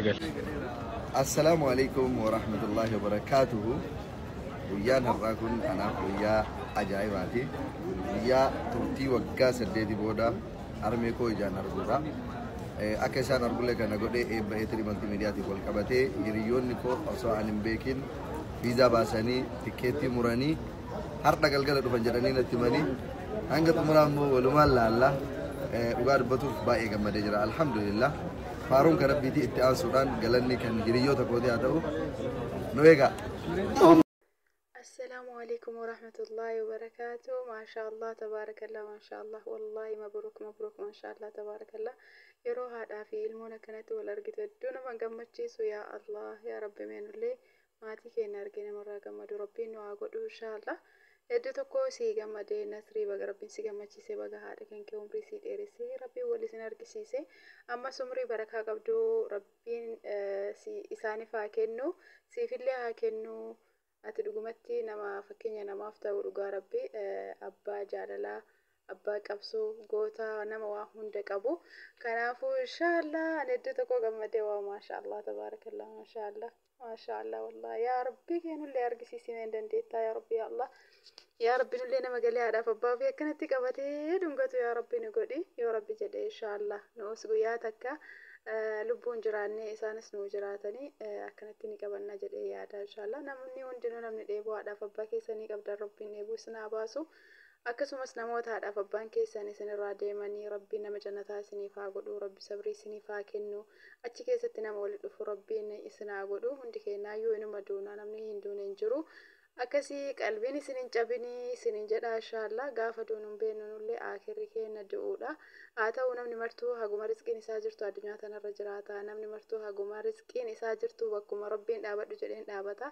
السلام عليكم ورحمة الله وبركاته. ويانا الراكون أنا ويا أجايباتي ويا ترتي وقاس الديدي بودا أرميكو جانا رجودا أكيسان أرجو لك أنا قدي بهتري مالتي ميديا تقول كبتة يريون نكو أصلا أنيم بيكين فيزا باساني تكتي مراني هارتا قلقل دو فنجراني نتماني أنجت مرامو ولما لا وقار بطوف باقي كما دجرا الحمد لله فارون كربيتي اتعان سودان قالني كان جريو تقودي هاتو نويقا. السلام عليكم ورحمة الله وبركاته. ما شاء الله تبارك الله ما شاء الله والله مبروك مبروك ما شاء الله تبارك الله. يروح هذا في علمنا كانت والأرجت دون ما قمتشيسو يا الله يا رب من اللي ما تيجي نرجع مرة قمد ربي نوعقد إن شاء الله. إدو تكو سي قمد نسري بقى ربي سي قمتشيسي بقى هذا كان كيوم ريسي إرسي ربي ولي سنرجسيسي أما سمري بركة قبضو ربي سي إساني فاكنو سي في اللي هاكنو ati dhugumatti nama fakkeenya namaaf ta'u dhugaa rabbi abbaa jaalalaa abbaa qabsoo goota nama waa hunda qabu kanaafuu inshallah ani iddoo tokko gammadee waa maashaallah tabaarakallah maashaallah wallahi yaa rabbi keenullee argisiisimee dandeettaa yaa rabbi yaa rabbi nullee nama galee haadhaaf abbaa fi akkanatti qabatee dhungatu yaa rabbi nu godhi yoo rabbi jedhee inshallah nuus guyyaa takka lubbuun jiraannee isaanis nuu jiraatanii akkanatti ni qabanna jedhee yaada inshallah namni hundinuu namni dheebuu haadhaaf abbaa keessanii qabdan rabbiin dheebuu isinaa baasu akkasumas namoota haadhaaf abbaan keessan isinirraa deemanii rabbiin nama jannataa isiniif haa godhu rabbi sabrii isiniif haa kennu achi keessatti nama wali dhufu rabbiin isinaa godhu hundi keenyaayyuu inuma duuna namni hin duune hin jiru akkasii qalbiin isinin cabinii isinin jedha inshallah gaafa duunuun beenunullee aakirri keenya du'uudha haa ta'u namni martuu haguma rizqiin isaa jirtu addunyaa tanarra jiraata namni martuu haguma rizqiin isaa jirtu bakkuma rabbiin dhaabadhu jedheen dhaabata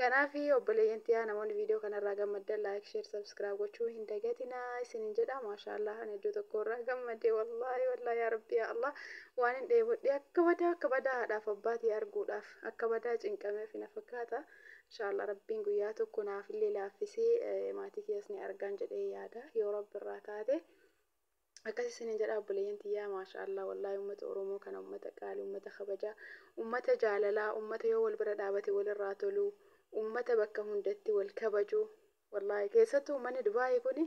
kanaaf obboleeyyantii namoonni viidiyoo kanarraa gammaddan laayik sheer sabskiraayib gochuu hin dagatinaa isinin jedha maashaallah ani iddoo tokkorraa gammadee wallahi yaa rabbi yaa allah waan hin dheebodhe akka badaa haadhaaf abbaatii arguudhaaf akka badaa cinqameef na fakkaata inshallah rabbiin guyyaa tokko naaf illee laaffisee maatii keessan argaan jedhee yaada yoo rabbi irraa taate akkasii isinin jedha obboleeyyantii yaa maashaallah wallahi ummata oromoo kana ummata qaalii ummata kabajaa ummata jaalalaa ummata yoo wal bira dhaabate walirraa tolu ummata bakka hundatti wal kabaju wallahi keessattuu ummanni dubaayii kuni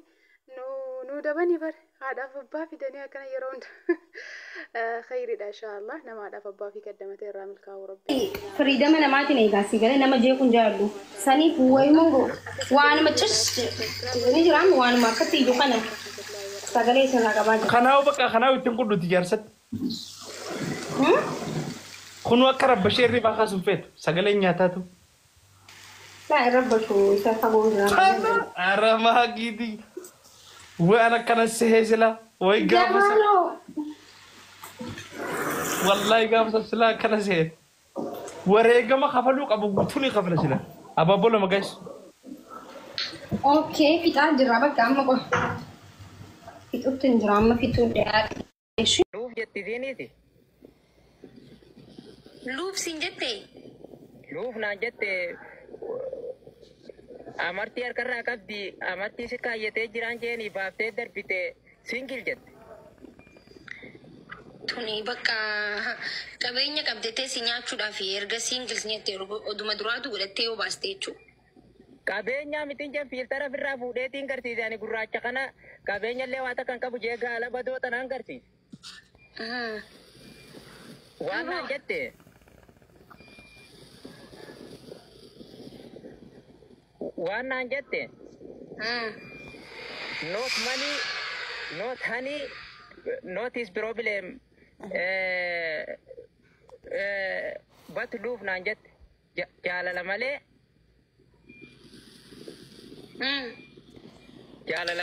nu dabanii bar haadhaaf abbaa fidanii akkana yeroo hunda khayriidha inshallah nama haadhaaf abbaa fi kaddamatee irraa milkaa'u rabbi firiidama namaatiin eegaasii galee nama jeequun jaallu saniif wayimoo waanuma cis ni jiraan waanuma akkatti iyyuu kana sagalee isirraa qabaa jira kanaawu bakka kanaawu ittiin qudhuuti jaarsatti kunu akka rabba sheerri baakaa sun feetu sagalee nyaataatu لا ربك ويسافرون أرما جدي وأنا كان السهزلة ويقابس والله يقابس السلا كان سهل وريقا ما خفلوك أبو قلتوني خفل سلا أبا بولا ما قاش أوكي في تعال جرابك عم بقول في تقطن جرام في تقول إيش لوف جتي ذينيتي لوف سنجتي لوف ناجتي amartii harkarraa qabdi amartii si kaayyatee jiraan jeeni baaftee darbite singil jette. Tuni bakka qabeenya qabdetee si nyaachuudhaaf erga singil nyette oduma duraatu godhattee yoo baaste jechuudha. Qabeenya mitiin jee fiiltara firraa fuudheetiin garsiise ani gurraacha kana qabeenya illee waata kan qabu jee gaala badoo tanaan garsiise. Waan naan jette. Waan naan jette not money not honey not his problem but love naan jette jaalala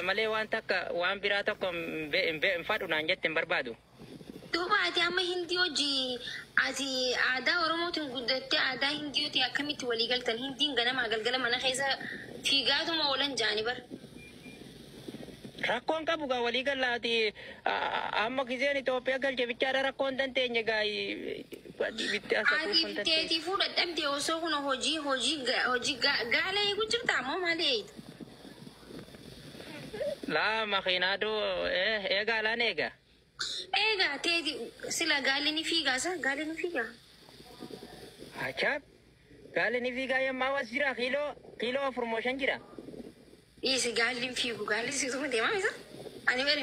malee waan takka waan biraa tokko hin fadhu naan jette hin barbaadu. Duuba ati amma hindii hojii ati aadaa oromootiin guddattee aadaa hindiyooti akkamitti walii galtan hindiin ganama galgala mana keessa fiigaatuma oolan jaani bar. Rakkoon qabu gaa walii galaati amma gizeen Itoophiyaa galche bichaadha rakkoon dandeenye gaa bitti ati bitteetii fuudhadhabdee osoo kun hojii gaala eegu jirta ammoo maali eeyita? Laa makiinaaduu eegaa laan eegaa. Ega, tedi sila gali ni figa sa gali ni figa. Achab. Gaala ni fiigaa yemmaa was jira kiiloo promotion jira. Isi gaalin fiigu gaalin siisuma deemaa isa. Ani bari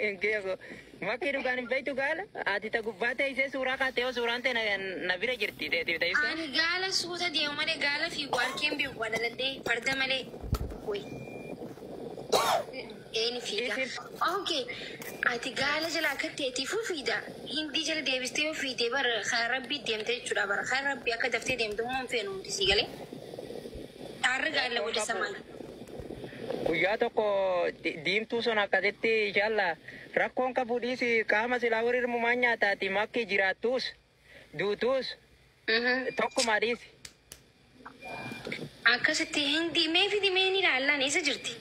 Engeego. Makki dhugaan hin beektu gaala. Ati ta gubbaa teessee suuraa kaatee yoo suuraan ta'e na bira jirti teetii teessee. ani gaala suuta deemu malee gaala fiigu harkeen beeku wadaladhee farda malee. Woy. Eeni fiiga. Okay. Ati gaala jala akka teetiifuu fiida. Hindii jala deebistee yoo fiidee bara kan rabbii deemtee jechuudha bara kan rabbii akka daftee deemtu hoon feenu nuti si galee. Taarra gaala waliisa maal. Guyyaa tokko diimtuu sun akkasitti inshallah rakkoon qabuudhiis qaama silaa warri hirmumaan nyaataati makki jiraattuus duutuus tokkumaadhiis. Akkasitti hindii mee fidi mee ni ilaallaan eessa jirti?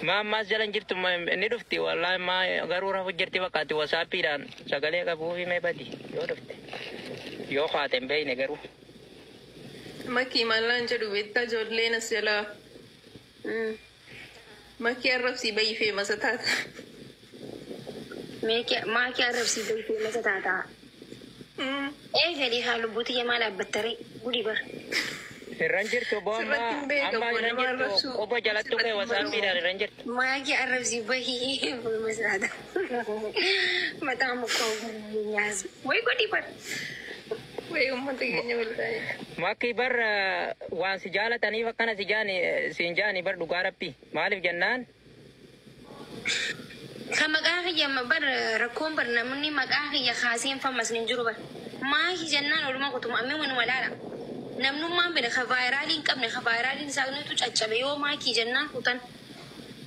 Maammaas jalan jirtu ni dhufti wallahi maa garuu rafu jirti fakkaatti wasaappiidhaan sagalee qabuufi mee badi yoo dhufte yoo haate hin beeyne garuu. Makki mallaan jedhu beektaa ijoolleen as jalaa. Makki arrabsii bayii feemasa taata. Maakii arrabsii bayii feemasa taata. Eegalii haa lubbuuti yamaa dhaabbattaree gudii bara. Irran jirtu boomma amma irran jirtu obbo jalattu kee wasaappiidhaan irran jirtu. Maakii arrabsii bayii feemasa taata. Mataa mukaa nyaasa. Wayi gudii bara. Wayi uummata keenya waltaa'e. Makki bar waan si jaalataniif akkana siin jaani bar dhugaa rabbi maaliif jennaan. Kan maqaa kiyya bar rakkoon bar namni maqaa kiyya kaaseen fammas ni jiru bar. Maakii jennaan oluma kutuma ammee manuma laala. Namnummaan bina ka vaayiraalii hin qabne ka vaayiraaliin isaa nutu caccabe yoo maakii jennaan kutan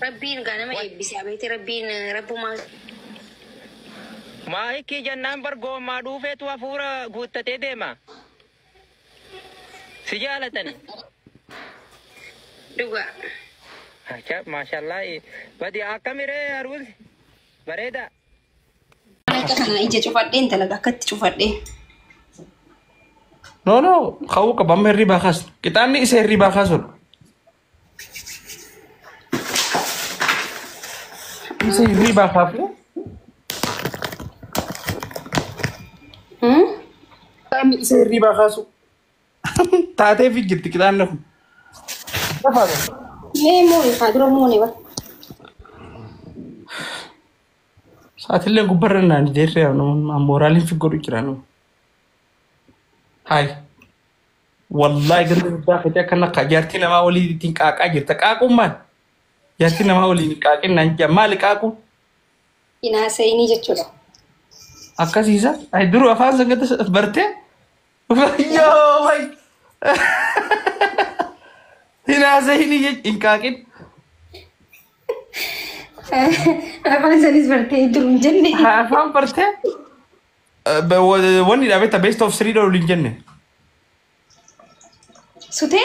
rabbiin gaa nama eebbise abeeti rabbumaa. Maakii jennaan bar goommaa dhuufeetu hafuura guuttatee deema. Si jaalatani. Dhugaa. Acha maashaallah badi akkamiree haruun bareeda. Akka kana ija cufadheen talaga akkatti cufadhee. No, kau ke pamer riba khas. Kita ni isi riba khasul. Isi riba khasul. Kita ni isi riba khasul. Taate fi jirti kita ni. Apa tu? Nemo kadro mo ne ba. Saat ile gubarna ni dere no moralin fi goru kirano. Hai. Wallahi ganda dah kita kena kajarti nama wali tingkak aja. Tak aku man. Jarti nama wali tingkakin nanti malik aku. Ina saya ini jechuudha. Akka sisa? Ay duru afaan sangat berte? Yo, wai. Ina saya ini tingkakin. Afaan sanis berte duru jenne. Afaan berte? Wani dah beta best of 3 dulu linjenne. Sute?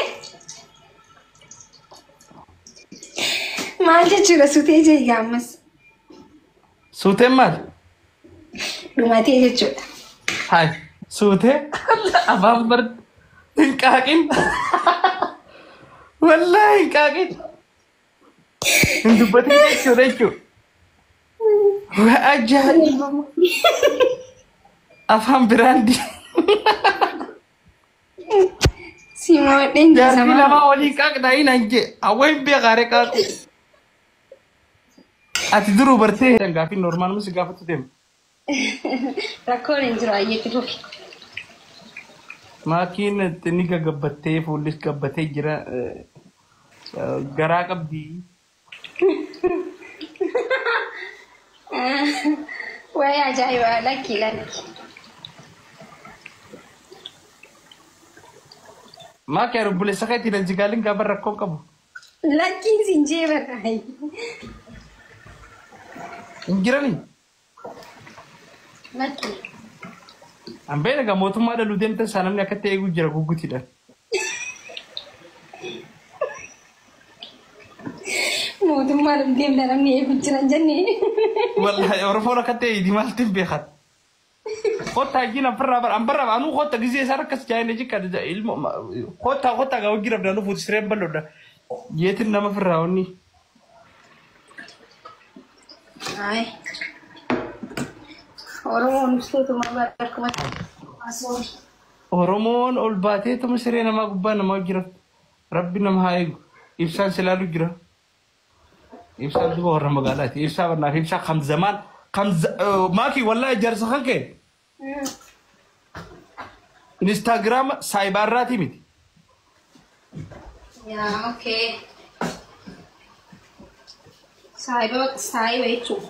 Maal jechuudha sutee jee gaammas. Sute mal? Dhumatee jechuudha. Hai, sute? Afaan berte? Tingkakin. Wallahi tingkakin. Dubbatin jechuudha. Wah ajaib. Afaan birandi. Si mau dengar Jarti sama. nama oli kak dai nanje. Awai be gare kak. Ati duru berte gafi normal musi gafa tutem. Rakkoon hin jiru ayyee tutuufi. Makin teniga gabbate fulis gabbate jira garaa qabdi. Wayi ajaa'iba lakki lakki. Ma kaya boleh sakit tidak jigalin kabar rakko kamu. Lakkiin siin jeebarra. Ingira ni. Lakki. Ambe naga motuma ada ludem te sanam ni akate egu jira guguti dah. Mootummaa deem namni eegu jiran jennee. Wallahi orang orang kate di mal tim behat. Kota gina pernah ambar anu kota gizi sar kas jaine jika ada ilmu kota gau gira dah lu putih serem balu dah. Yetin nama pernah ni. Ay. Orang orang mesti tu mabar kuat. Masuk. Oromoon ol baatee tuma siree namaa gubbaa namaa jira. Rabbi nama haa eegu. Ibsaan silaalu jira. Ibsaan duba warra magaalaati. Ibsaa barnaaf ibsaa kam zamaan maakii wallaahi ijaarsa kan ka'e. Instagram saayibaarraati miti. Yaa okay. Saayiba jechuudha.